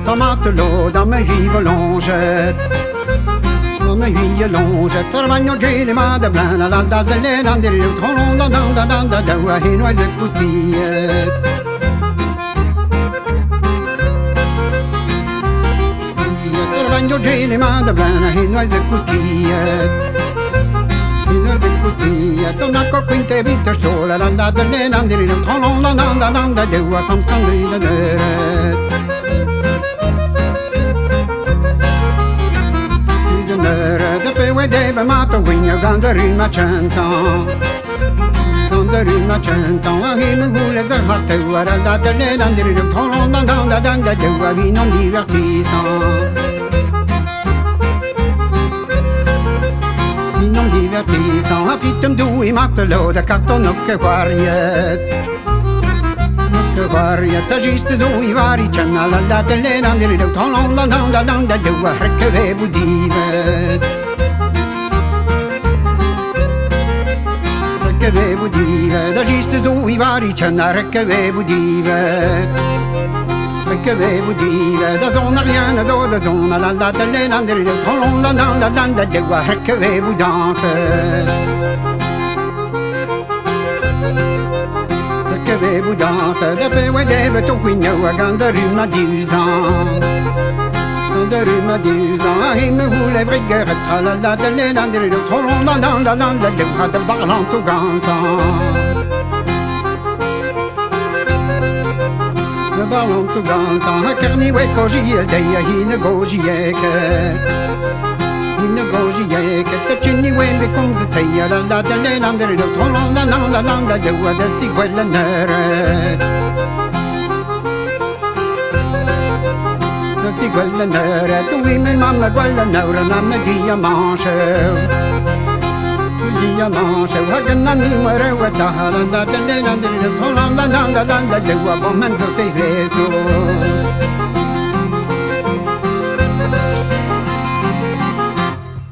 Tomatelo da me vive longe, da me vive longe. Trabagno geli ma da blana la da delle lande il tono da da da da da da hino is kuskiet. Trabagno geli ma da blana hino is kuskiet. Hino is kuskiet. Una coquinte vita stola la da delle lande il tono la da da da da da sam standi da da. Deve mato vigna gandarina cento gandarina cento a him gule za hatte wara da delle landiri tono da da da da da vi non divertissant vi non divertissant a fittem due matelo da cartono che variet che variet giusto sui vari c'hanno la da delle landiri tono da da da da da che ve budive che avevo dire, da giusto sui vari c'annare che avevo dire, che avevo dire, da zona riana, da zona la da delle landere, tolon la da da da da guarda che avevo danse, che avevo danse, da pewe deve tu quindi a gandare una diusa. De rima disa him hule vrigger trala la de lenandri de tolon la la la la de had balan to ganta de balan to ganta kerni we koji de hine gojieke hine gojieke de chini we be comes te ya la de lenandri de tolon la la la la de wa de si quella nere si quella nera, tu mi mamma quella nera, mamma dia manche, haganna mi muore guarda, la delle landere, la la la la la la, le uomo manzo sei reso.